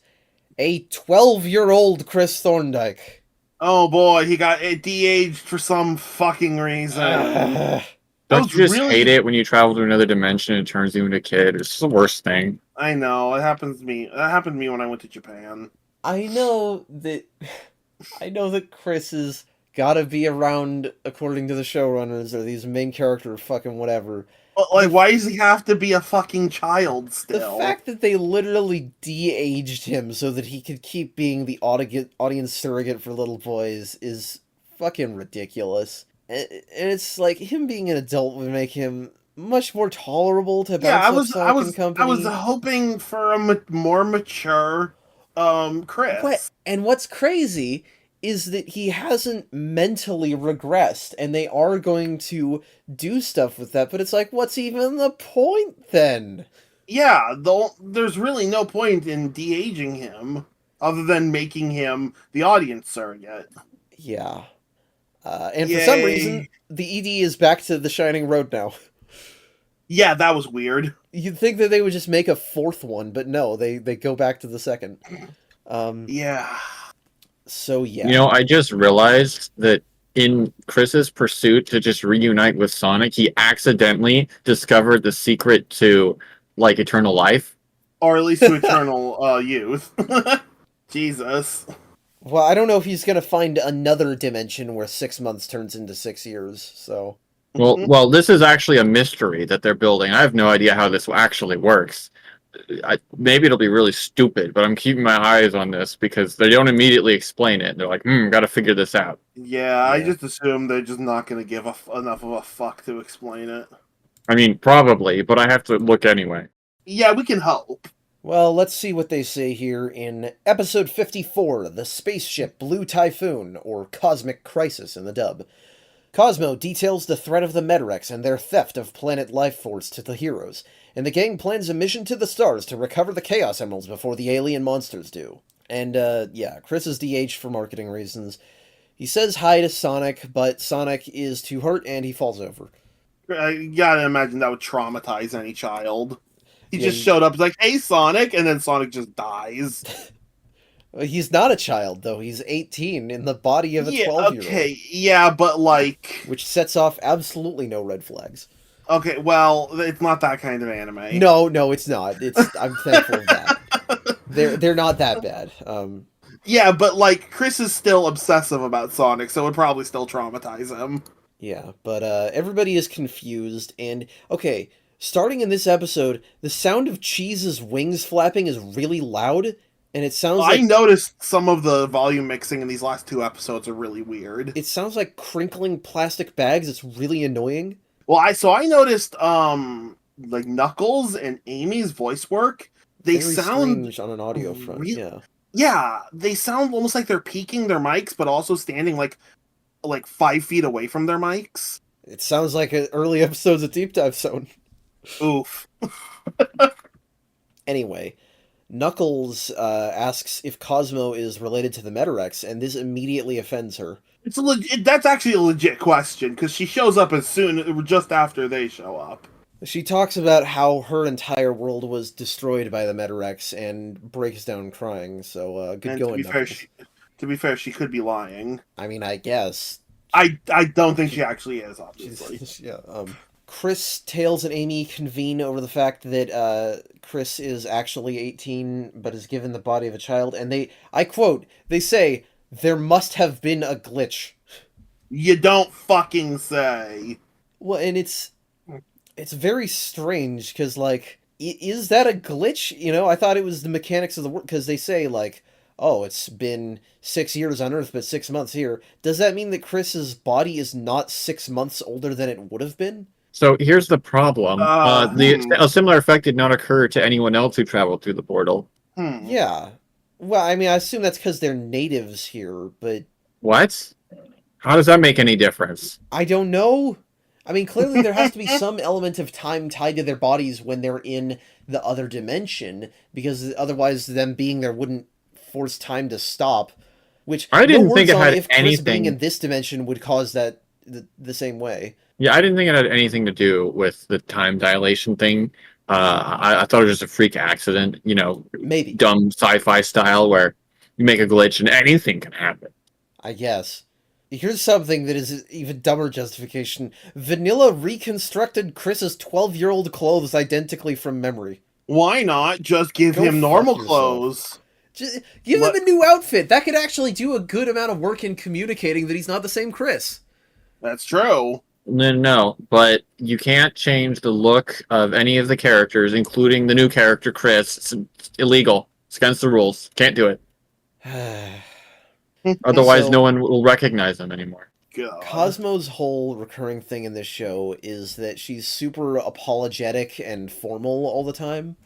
a 12-year-old Chris Thorndike. Oh boy, he got de-aged for some fucking reason. Don't you just hate it when you travel to another dimension and it turns you into a kid? It's the worst thing. I know, it happens to me. That happened to me when I went to Japan. I know that Chris has gotta be around, according to the showrunners, or these main character fucking whatever. Like, why does he have to be a fucking child still? The fact that they literally de-aged him so that he could keep being the audience surrogate for little boys is fucking ridiculous. And it's like, him being an adult would make him much more tolerable to bounce up Sonic and Company. I was hoping for a more mature Chris. And what's crazy is that he hasn't mentally regressed, and they are going to do stuff with that, but it's like, what's even the point then? Yeah, there's really no point in de-aging him, other than making him the audience surrogate. Yeah. And for some reason, the ED is back to the Shining Road now. Yeah, that was weird. You'd think that they would just make a fourth one, but no, they go back to the second. Yeah. So, yeah. I just realized that in Chris's pursuit to just reunite with Sonic, he accidentally discovered the secret to, eternal life. Or at least to eternal youth. Jesus. Well, I don't know if he's going to find another dimension where 6 months turns into 6 years, so... Well, this is actually a mystery that they're building. I have no idea how this actually works. Maybe it'll be really stupid, but I'm keeping my eyes on this because they don't immediately explain it. They're like, gotta figure this out. Yeah, I just assume they're just not going to give enough of a fuck to explain it. I mean, probably, but I have to look anyway. Yeah, we can hope. Well, let's see what they say here in Episode 54, The Spaceship Blue Typhoon, or Cosmic Crisis in the dub. Cosmo details the threat of the METAREX and their theft of planet life force to the heroes, and the gang plans a mission to the stars to recover the Chaos Emeralds before the alien monsters do. And, Chris is de-aged for marketing reasons. He says hi to Sonic, but Sonic is too hurt and he falls over. You gotta imagine that would traumatize any child. He just showed up, like, hey, Sonic, and then Sonic just dies. He's not a child, though. He's 18 in the body of a 12-year-old. Okay, yeah, but, which sets off absolutely no red flags. Okay, well, it's not that kind of anime. No, it's not. I'm thankful of that. They're not that bad. Yeah, but, Chris is still obsessive about Sonic, so it would probably still traumatize him. Yeah, but everybody is confused, and, okay, starting in this episode, the sound of Cheese's wings flapping is really loud, and it sounds like... I noticed some of the volume mixing in these last 2 episodes are really weird. It sounds like crinkling plastic bags. It's really annoying. Well, I noticed, Knuckles and Amy's voice work, they very sound... strange on an audio front, yeah. Yeah, they sound almost like they're peeking their mics, but also standing, like 5 feet away from their mics. It sounds like early episodes of Deep Dive Zone. Oof. Anyway, Knuckles asks if Cosmo is related to the METAREX, and this immediately offends her. That's actually a legit question, because she shows up just after they show up. She talks about how her entire world was destroyed by the METAREX and breaks down crying, so good going, Knuckles. To be fair, she could be lying. I mean, I guess. I don't think she actually is, obviously. Yeah, Chris, Tails, and Amy convene over the fact that Chris is actually 18, but is given the body of a child, and I quote, they say, "There must have been a glitch." You don't fucking say. Well, and it's very strange because like is that a glitch? You know, I thought it was the mechanics of the work because they say like, oh, it's been 6 years on Earth, but 6 months here. Does that mean that Chris's body is not 6 months older than it would have been? So here's the problem. A similar effect did not occur to anyone else who traveled through the portal. Yeah. Well, I mean, I assume that's because they're natives here, but What? How does that make any difference? I don't know. I mean, clearly there has to be some element of time tied to their bodies when they're in the other dimension, because otherwise them being there wouldn't force time to stop. Which I didn't no think words it on had if Chris anything. being in this dimension would cause that the same way. Yeah, I didn't think it had anything to do with the time dilation thing. I thought it was just a freak accident, you know, Maybe. dumb sci-fi style where you make a glitch and anything can happen. I guess. Here's something that is even dumber justification. Vanilla reconstructed Chris's 12-year-old clothes identically from memory. Why not just give Go him normal fuck yourself. clothes? Just give him a new outfit. That could actually do a good amount of work in communicating that he's not the same Chris. That's true. No, but you can't change the look of any of the characters, including the new character, Chris. It's illegal. It's against the rules. Can't do it. Otherwise, So- no one will recognize them anymore. God. Cosmo's whole recurring thing in this show is that she's super apologetic and formal all the time.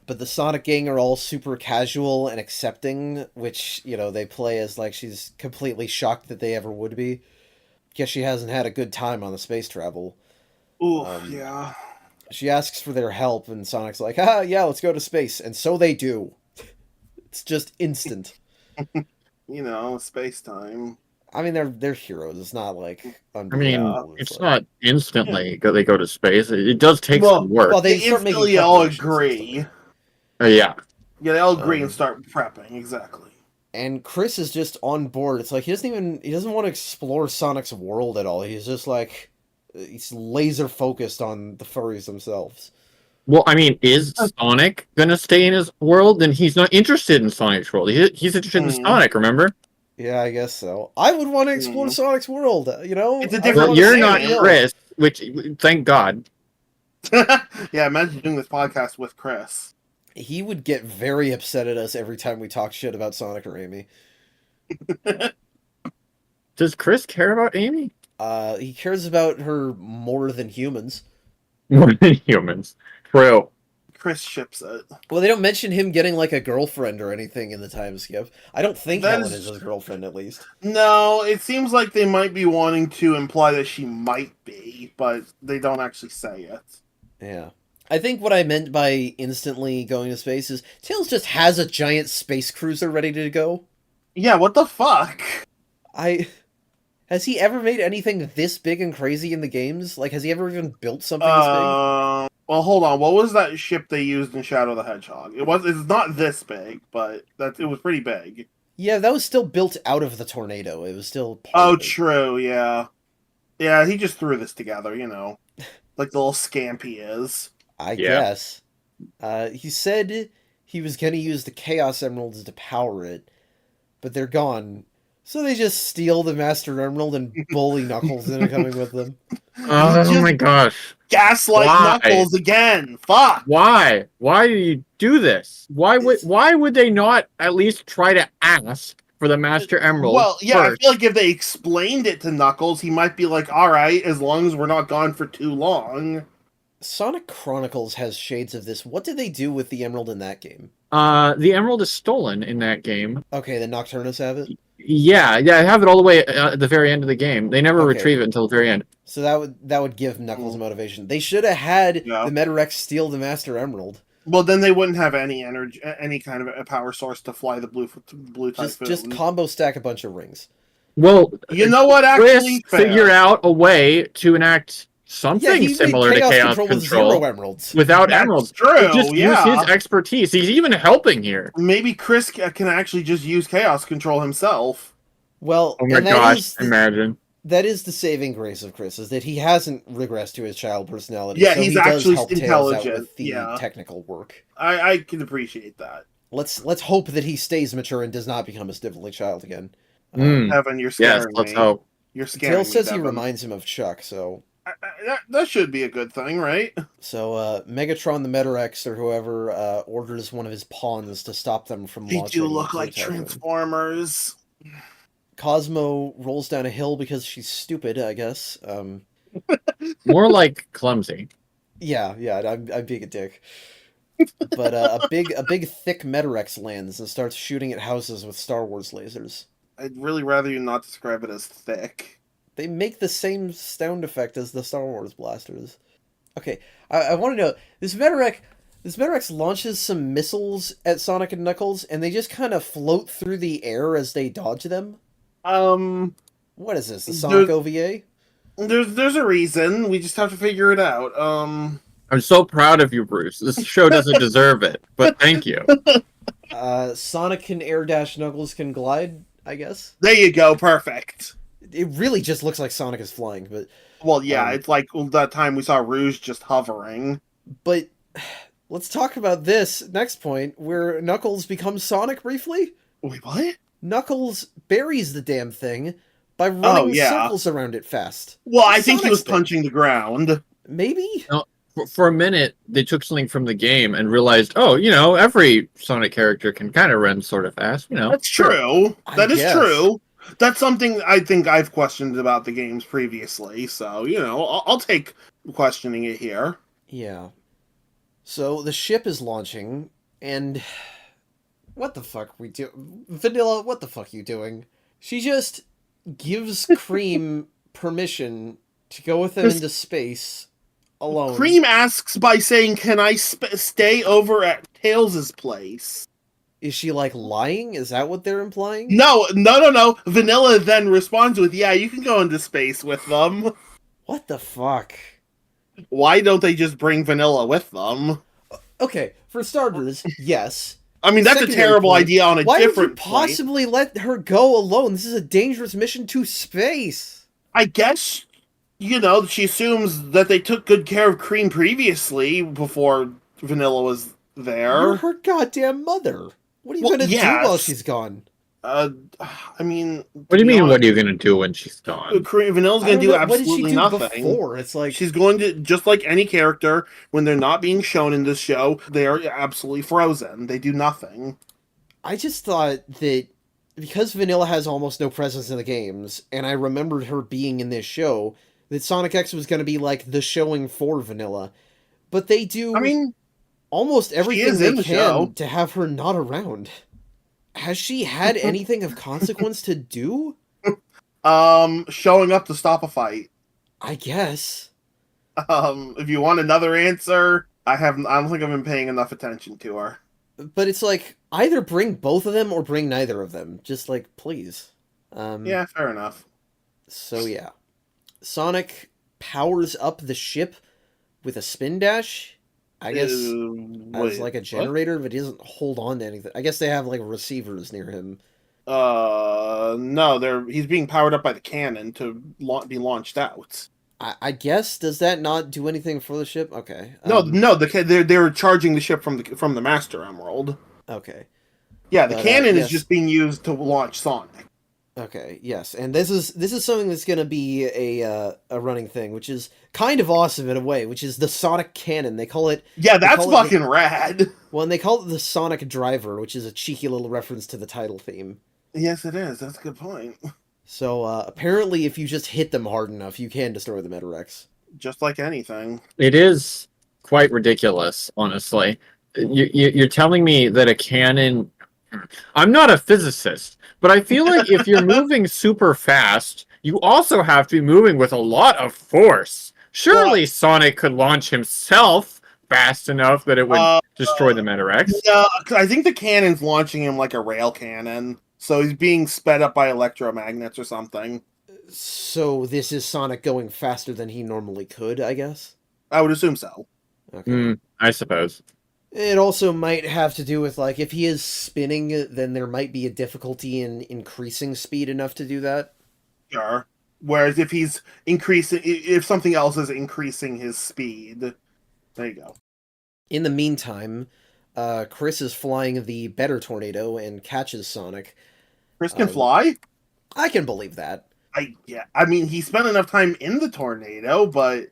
But the Sonic gang are all super casual and accepting, which, you know, they play as like she's completely shocked that they ever would be. Guess she hasn't had a good time on the space travel. Ooh, yeah. She asks for their help, and Sonic's like, ah, yeah, let's go to space. And so they do. It's just instant. You know, space time. I mean, they're heroes. It's not like I mean, unbelievable. it's like- not instantly they go to space. It does take some work. well, They start making instantly all preparations and agree. stuff. Yeah. Yeah, they all agree and start prepping, exactly. And Chris is just on board. It's like he doesn't want to explore Sonic's world at all. He's just like he's laser focused on the furries themselves. Well, I mean, is Sonic gonna stay in his world? Then he's not interested in Sonic's world. He's interested in Sonic. Remember? Yeah, I guess so. I would want to explore Sonic's world. You know, It's a I different- Well, wanna you're see not it. Chris. Which, thank God. Yeah, imagine doing this podcast with Chris. He would get very upset at us every time we talk shit about Sonic or Amy. Does Chris care about Amy? He cares about her more than humans. More than humans. True. Chris ships it. Well, they don't mention him getting like a girlfriend or anything in the time skip. I don't think That Helen is- is his girlfriend, at least. No, it seems like they might be wanting to imply that she might be, but they don't actually say it. Yeah. I think what I meant by instantly going to space is Tails just has a giant space cruiser ready to go. Yeah, what the fuck? Has he ever made anything this big and crazy in the games? Like, has he ever even built something this big? Well, hold on. What was that ship they used in Shadow the Hedgehog? It's not this big, but it was pretty big. Yeah, that was still built out of the tornado. It was still part Oh, of it. true. Yeah, yeah. He just threw this together, you know, like the little scamp he is. I Yeah. guess. He said he was going to use the Chaos Emeralds to power it, but they're gone. So they just steal the Master Emerald and bully Knuckles into coming with them. Oh my gosh. Gaslight Why? Knuckles again. Fuck. Why? Why do you do this? Why would they not at least try to ask for the Master Emerald? Well, yeah, I first? feel like if they explained it to Knuckles, he might be like, all right, as long as we're not gone for too long. Sonic Chronicles has shades of this. What did they do with the Emerald in that game? The Emerald is stolen in that game. Okay, the Nocturnus have it? Yeah, I have it all the way at the very end of the game. They never Okay. retrieve it until the very end. So that would give Knuckles motivation. They should have had Yeah. the METAREX steal the Master Emerald. Well, then they wouldn't have any energy, any kind of a power source to fly the blue Typhoon. Just combo stack a bunch of rings. Well, You know what? Chris Actually, fair. figure out a way to enact something he made similar to Chaos with Control zero emeralds. without That's emeralds. true, Just yeah. use his expertise. He's even helping here. Maybe Chris can actually just use Chaos Control himself. Well, Oh my and that gosh! is the, Imagine. that is the saving grace of Chris, is that he hasn't regressed to his child personality. Yeah, so he's he does actually help Tails out intelligent, with the yeah. technical work. I can appreciate that. Let's hope that he stays mature and does not become a stiffly child again. Mm. Heaven, you're scaring Yes, let's me. hope. You're scaring Tails me, says he Devin. reminds him of Chuck, so That should be a good thing, right? So Megatron the METAREX or whoever orders one of his pawns to stop them from They do launching look the like Typhoon. Transformers. Cosmo rolls down a hill because she's stupid, I guess. More like clumsy. Yeah, I'm being a dick. But a big thick METAREX lands and starts shooting at houses with Star Wars lasers. I'd really rather you not describe it as thick. They make the same sound effect as the Star Wars blasters. Okay, I want to know, this METAREX launches some missiles at Sonic and Knuckles, and they just kind of float through the air as they dodge them. Um, What is this, the Sonic OVA? there's a reason. We just have to figure it out. I'm so proud of you, Bruce. This show doesn't deserve it, but thank you. Sonic can air dash, Knuckles can glide, I guess. There you go. Perfect. It really just looks like Sonic is flying, but Well, yeah, it's like that time we saw Rouge just hovering. But let's talk about this next point, where Knuckles becomes Sonic briefly. Wait, what? Knuckles buries the damn thing by running circles around it fast. Well, I think he was punching the ground. Maybe? No, for a minute, they took something from the game and realized, oh, every Sonic character can kind of run sort of fast, That's true. That is guess. true. That's something I think I've questioned about the games previously, so, I'll take questioning it here. Yeah. So the ship is launching, and what the fuck we do? Vanilla, what the fuck you doing? She just gives Cream permission to go with them into space alone. Cream asks by saying, "Can I stay over at Tails' place?" Is she like lying? Is that what they're implying? No. Vanilla then responds with, "Yeah, you can go into space with them." What the fuck? Why don't they just bring Vanilla with them? Okay, for starters, yes. I mean, that's Secondary a terrible point, idea on a why different would you possibly let her go alone? This is a dangerous mission to space. I guess, she assumes that they took good care of Cream previously before Vanilla was there. You're her goddamn mother. What are you gonna do while she's gone? I mean... What do you mean, what are you going to do when she's gone? Vanilla's going to do absolutely nothing. What did she do before? It's like... She's going to, just like any character, when they're not being shown in this show, they are absolutely frozen. They do nothing. I just thought that because Vanilla has almost no presence in the games, and I remembered her being in this show, that Sonic X was going to be like the showing for Vanilla. But they do almost everything they can to have her not around. Has she had anything of consequence to do? Showing up to stop a fight. I guess. If you want another answer, I don't think I've been paying enough attention to her. But it's like, either bring both of them or bring neither of them. Just like, please. Yeah, fair enough. So yeah. Sonic powers up the ship with a spin dash. I guess as like a generator, but he doesn't hold on to anything. I guess they have like receivers near him. No, he's being powered up by the cannon to be launched out. I guess, does that not do anything for the ship? Okay. No, they're charging the ship from the Master Emerald. Okay. Yeah, the cannon is just being used to launch Sonic. Okay, yes, and this is something that's going to be a running thing, which is kind of awesome in a way, which is the Sonic Cannon. They call it... Yeah, that's fucking rad. Well, and they call it the Sonic Driver, which is a cheeky little reference to the title theme. Yes, it is. That's a good point. So, apparently, if you just hit them hard enough, you can destroy the METAREX. Just like anything. It is quite ridiculous, honestly. You're telling me that a cannon... I'm not a physicist, but I feel like if you're moving super fast, you also have to be moving with a lot of force. Surely Sonic could launch himself fast enough that it would destroy the METAREX. No, I think the cannon's launching him like a rail cannon. So he's being sped up by electromagnets or something. So this is Sonic going faster than he normally could, I guess? I would assume so. Okay. I suppose. It also might have to do with, like, if he is spinning, then there might be a difficulty in increasing speed enough to do that. Sure. Whereas if something else is increasing his speed, there you go. In the meantime, Chris is flying the better tornado and catches Sonic. Chris can fly? I can believe that. I mean, he spent enough time in the tornado, but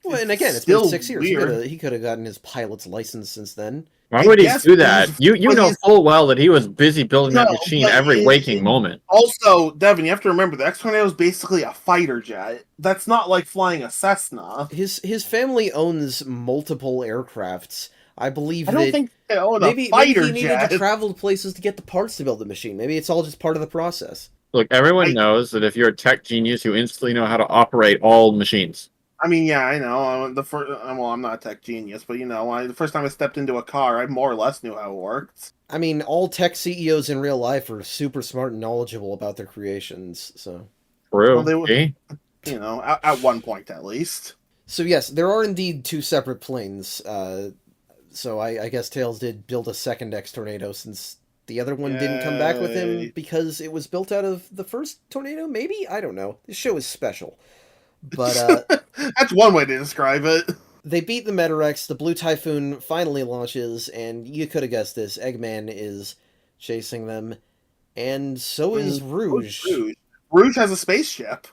Well, and it's again, it's been still 6 years. weird. He could have gotten his pilot's license since then. Why I would he guess, do but that? You but know full well that he was busy building no, that machine but every waking moment. also, Devin, you have to remember the X-Tornado is basically a fighter jet. That's not like flying a Cessna. His family owns multiple aircrafts. I believe I don't that think they own a maybe fighter he needed jet. to travel to places to get the parts to build the machine. Maybe it's all just part of the process. Look, everyone I, knows that if you're a tech genius, you instantly know how to operate all machines. I mean, yeah, I know. The first, well, I'm not a tech genius, but the first time I stepped into a car, I more or less knew how it worked. I mean, all tech CEOs in real life are super smart and knowledgeable about their creations, so... Well, True. they were, See? at one point at least. So yes, there are indeed two separate planes. So I guess Tails did build a second X-Tornado since the other one didn't come back with him Yay. because it was built out of the first tornado, maybe? I don't know. This show is special. But That's one way to describe it. they beat the METAREX, the Blue Typhoon finally launches, and you could have guessed this, Eggman is chasing them, and so is Rouge. Rouge has a spaceship.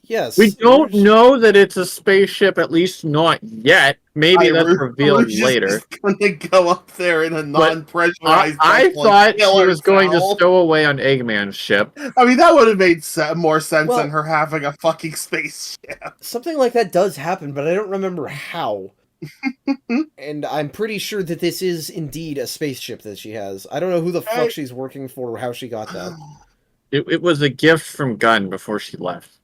Yes. We don't Rouge- know that it's a spaceship, at least not yet. Maybe that's revealed Rouge later. is going to go up there in a But non-pressurized I vessel and thought kill she was going to herself. stow away on Eggman's ship. I mean, that would have made more sense Well- than her having a fucking spaceship. Something like that does happen, but I don't remember how. And I'm pretty sure that this is indeed a spaceship that she has. I don't know who the fuck she's working for or how she got that. It was a gift from Gunn before she left.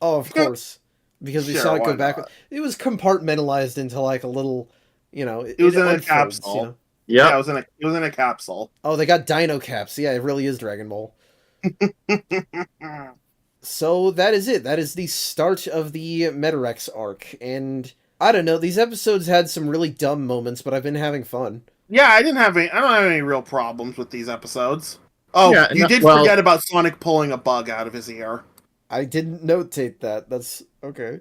Oh, of course. Because we Sure, saw it why go back. not? It was compartmentalized into like a little, it was in a unfolds, capsule. Yep. Yeah, it was in a capsule. Oh, they got dino caps. Yeah, it really is Dragon Ball. So that is it. That is the start of the METAREX arc. And I don't know, these episodes had some really dumb moments, but I've been having fun. Yeah, I don't have any real problems with these episodes. Oh, Yeah, you did well- forget about Sonic pulling a bug out of his ear. I didn't notate that. That's okay.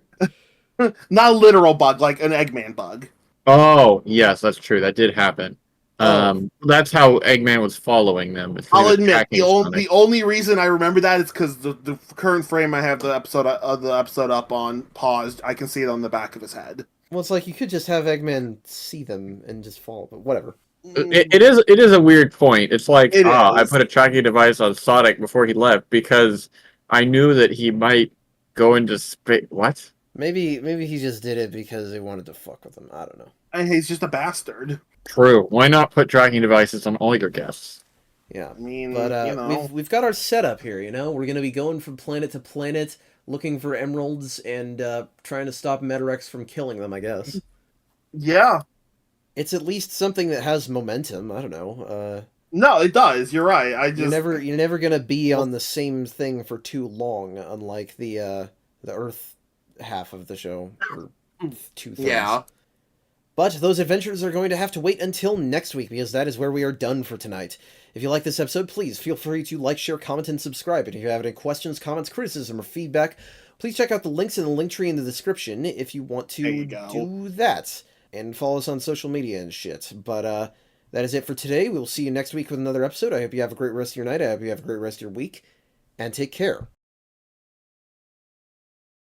Not a literal bug, like an Eggman bug. Oh, yes, that's true. That did happen. Oh. That's how Eggman was following them. He I'll was admit attacking Sonic. the only reason I remember that is because the current frame I have the episode up on paused. I can see it on the back of his head. Well, it's like you could just have Eggman see them and just fall, but whatever. It is a weird point. It's like, It I is. put a tracking device on Sonic before he left because I knew that he might go into space. What? Maybe he just did it because they wanted to fuck with him. I don't know. And he's just a bastard. True. Why not put tracking devices on all your guests? Yeah. I mean, But we've got our setup here, We're going to be going from planet to planet, looking for emeralds and trying to stop METAREX from killing them, I guess. yeah. It's at least something that has momentum. I don't know. No, it does. You're right. You're never going to be on the same thing for too long, unlike the Earth half of the show, or 2/3. Yeah. But those adventures are going to have to wait until next week, because that is where we are done for tonight. If you like this episode, please feel free to like, share, comment, and subscribe. And if you have any questions, comments, criticism, or feedback, please check out the links in the link tree in the description if you want There you to go. do that. And follow us on social media and shit. But that is it for today. We will see you next week with another episode. I hope you have a great rest of your night. I hope you have a great rest of your week. And take care.